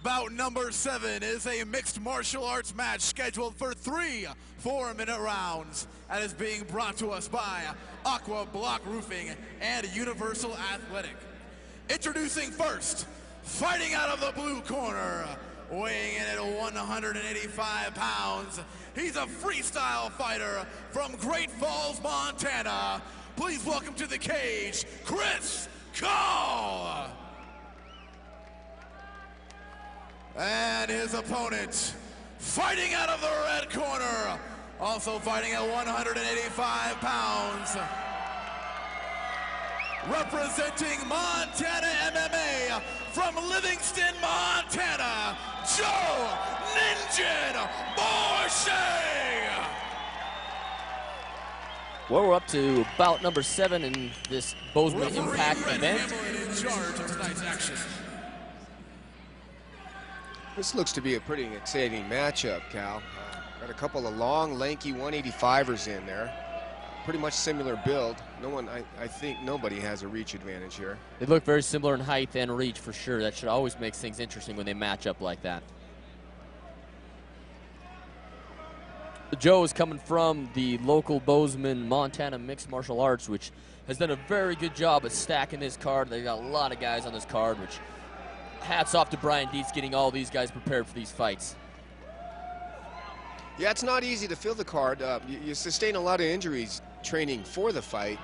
Bout number 7 is a mixed martial arts match scheduled for 3 4-minute rounds and is being brought to us by Aqua Block Roofing and Universal Athletic. Introducing first, fighting out of the blue corner, weighing in at 185 pounds, he's a freestyle fighter from Great Falls, Montana. Please welcome to the cage, Kris Kaul. And his opponent, fighting out of the red corner, also fighting at 185 pounds, representing Montana MMA from Livingston, Montana, Joe Ninja Boerschig. Well, we're up to bout number 7 in this Bozeman Impact event. In charge of tonight's action. This looks to be a pretty exciting matchup, Cal. Got a couple of long, lanky 185ers in there. Pretty much similar build. I think nobody has a reach advantage here. They look very similar in height and reach for sure. That should always make things interesting when they match up like that. Joe is coming from the local Bozeman, Montana Mixed Martial Arts, which has done a very good job at stacking this card. They got a lot of guys on this card, which hats off to Brian Dietz getting all these guys prepared for these fights. Yeah, it's not easy to fill the card. You sustain a lot of injuries training for the fight.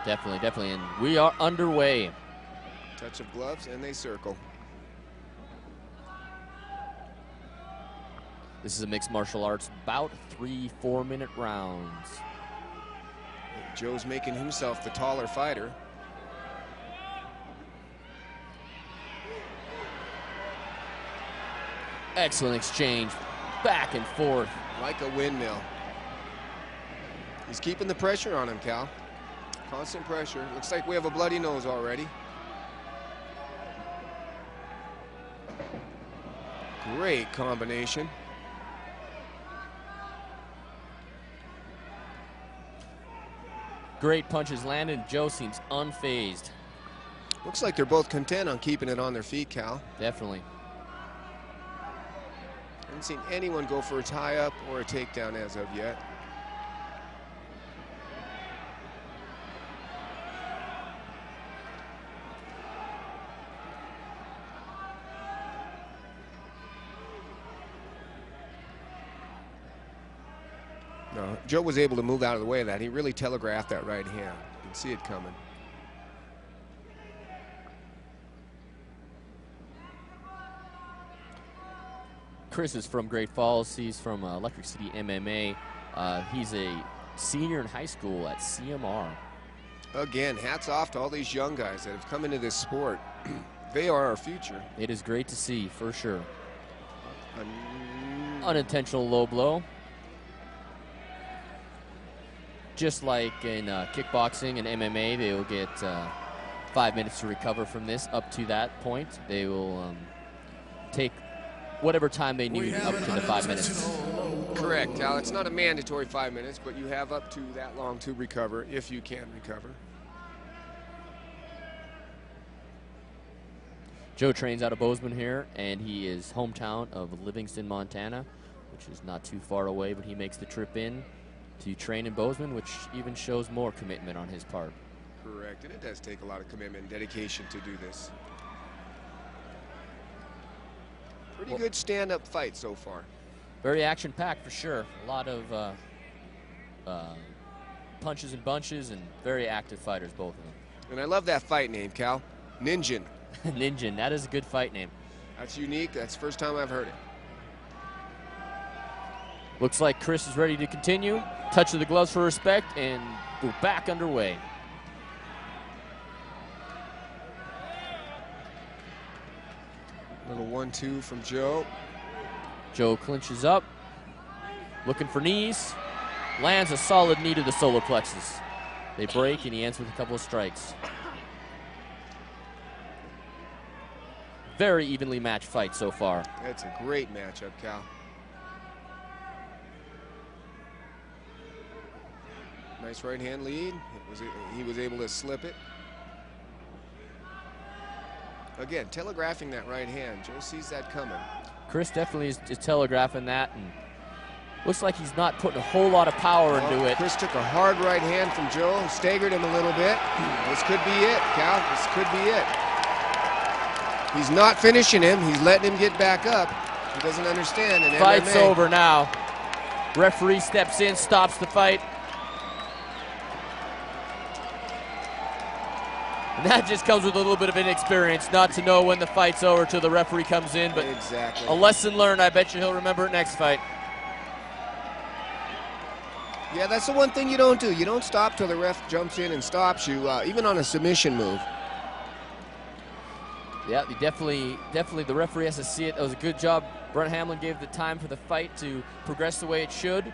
Definitely, definitely, and we are underway. Touch of gloves, and they circle. This is a mixed martial arts bout, 3 4-minute rounds. Joe's making himself the taller fighter. Excellent exchange, back and forth. Like a windmill. He's keeping the pressure on him, Cal. Constant pressure. Looks like we have a bloody nose already. Great combination. Great punches landed. Joe seems unfazed. Looks like they're both content on keeping it on their feet, Cal. Definitely. Haven't seen anyone go for a tie-up or a takedown as of yet. No, Joe was able to move out of the way of that. He really telegraphed that right hand. You can see it coming. Kris is from Great Falls. He's from Electric City MMA. He's a senior in high school at CMR. Again, hats off to all these young guys that have come into this sport. They are our future. It is great to see, for sure. Unintentional low blow. Just like in kickboxing and MMA, they will get 5 minutes to recover from this. Up to that point, they will take whatever time they need up to the 5 minutes. Correct, Al. It's not a mandatory 5 minutes, but you have up to that long to recover if you can recover. Joe trains out of Bozeman here, and he is hometown of Livingston, Montana, which is not too far away, but he makes the trip in to train in Bozeman, which even shows more commitment on his part. Correct, and it does take a lot of commitment and dedication to do this. Pretty good stand-up fight so far. Very action-packed for sure. A lot of punches and bunches, and very active fighters, both of them. And I love that fight name, Cal. Ninjin. Ninjin, that is a good fight name. That's unique. That's the first time I've heard it. Looks like Kris is ready to continue. Touch of the gloves for respect, and go back underway. Little 1-2 from Joe. Joe clinches up, looking for knees. Lands a solid knee to the solar plexus. They break, and he ends with a couple of strikes. Very evenly matched fight so far. That's a great matchup, Cal. Nice right hand lead. He was able to slip it. Again, telegraphing that right hand. Joe sees that coming. Kris definitely is telegraphing that, and looks like he's not putting a whole lot of power into it. Kris took a hard right hand from Joe, staggered him a little bit. This could be it, Cal. This could be it. He's not finishing him. He's letting him get back up. He doesn't understand. And fight's over now. Referee steps in, stops the fight. And that just comes with a little bit of inexperience, not to know when the fight's over till the referee comes in. But exactly. A lesson learned. I bet you he'll remember it next fight. Yeah, that's the one thing you don't do. You don't stop till the ref jumps in and stops you, even on a submission move. Yeah, definitely the referee has to see it. That was a good job. Brent Hamlin gave the time for the fight to progress the way it should.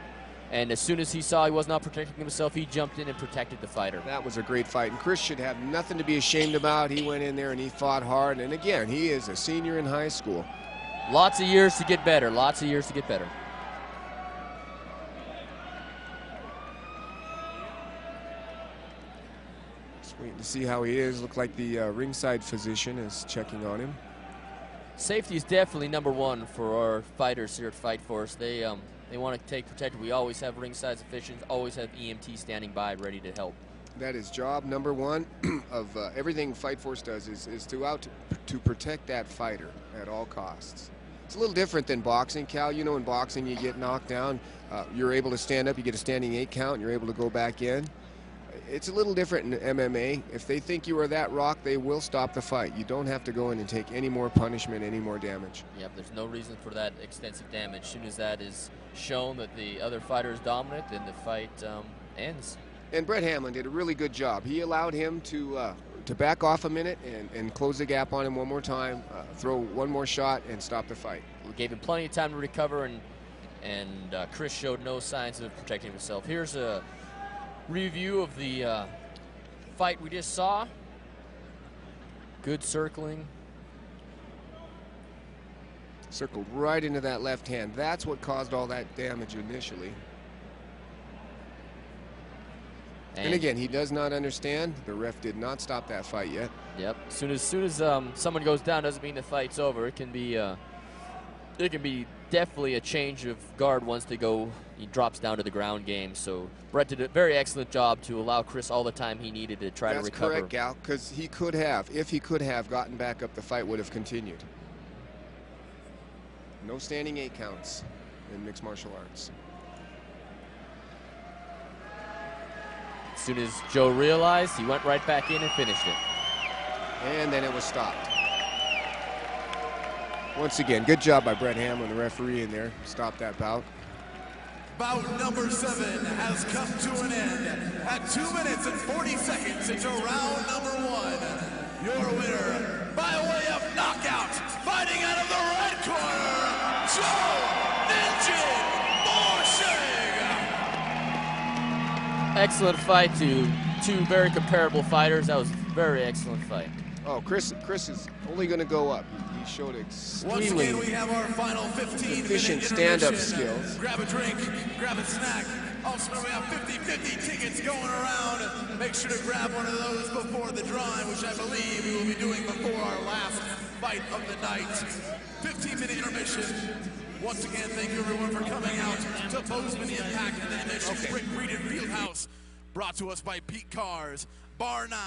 And as soon as he saw he was not protecting himself, he jumped in and protected the fighter. That was a great fight. And Kris should have nothing to be ashamed about. He went in there and he fought hard. And again, he is a senior in high school. Lots of years to get better. Lots of years to get better. Just waiting to see how he is. Look like the ringside physician is checking on him. Safety is definitely #1 for our fighters here at Fightforce. They want to take protected. We always have ringside physicians, always have EMT standing by ready to help. That is job #1 of everything Fightforce does is to protect that fighter at all costs. It's a little different than boxing, Cal. You know, in boxing you get knocked down, you're able to stand up, you get a standing 8 count, and you're able to go back in. It's a little different in MMA. If they think you are that rock, they will stop the fight. You don't have to go in and take any more punishment, any more damage. Yep, there's no reason for that extensive damage. As soon as that is shown that the other fighter is dominant, then the fight ends. And Brent Hamlin did a really good job. He allowed him to back off a minute and close the gap on him one more time, throw one more shot, and stop the fight. We gave him plenty of time to recover, and Kris showed no signs of protecting himself. Here's a review of the fight we just saw. Good circling. Circled right into that left hand. That's what caused all that damage initially. And again, he does not understand. The ref did not stop that fight yet. Yep. As soon as someone goes down, doesn't mean the fight's over. It can be definitely a change of guard once he drops down to the ground game. So Brett did a very excellent job to allow Kris all the time he needed to try to recover. That's correct, Gal, because if he could have gotten back up, the fight would have continued. No standing 8 counts in mixed martial arts. As soon as Joe realized, he went right back in and finished it. And then it was stopped. Once again, good job by Brent Hamlin, the referee in there. Stopped that bout. Bout number 7 has come to an end at 2 minutes and 40 seconds into round number 1. Your winner, by way of knockout, fighting out of the red corner, Joe Ninja Boerschig. Excellent fight to two very comparable fighters. That was a very excellent fight. Oh, Kris is only going to go up. He showed extremely we have our final efficient stand-up skills. Grab a drink, grab a snack. Also, we have 50-50 tickets going around. Make sure to grab one of those before the drawing, which I believe we will be doing before our last fight of the night. 15-minute intermission. Once again, thank you everyone for coming out to Bozeman Impact and the MSU Rick Breeden Fieldhouse. Brought to us by Pete Cars, Bar 9,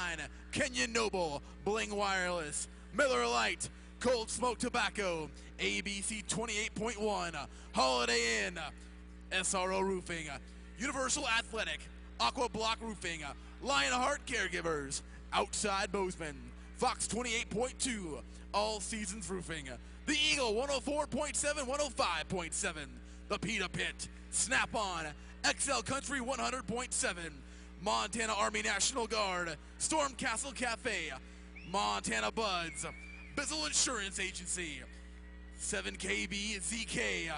Kenyon Noble, Bling Wireless, Miller Lite, Cold Smoke Tobacco, ABC 28.1, Holiday Inn, SRO Roofing, Universal Athletic, Aqua Block Roofing, Lionheart Caregivers, Outside Bozeman, Fox 28.2, All Seasons Roofing, The Eagle 104.7, 105.7, The Pita Pit, Snap-on, XL Country 100.7, Montana Army National Guard, Storm Castle Cafe, Montana Buds, Bizzle Insurance Agency, 7KB ZK,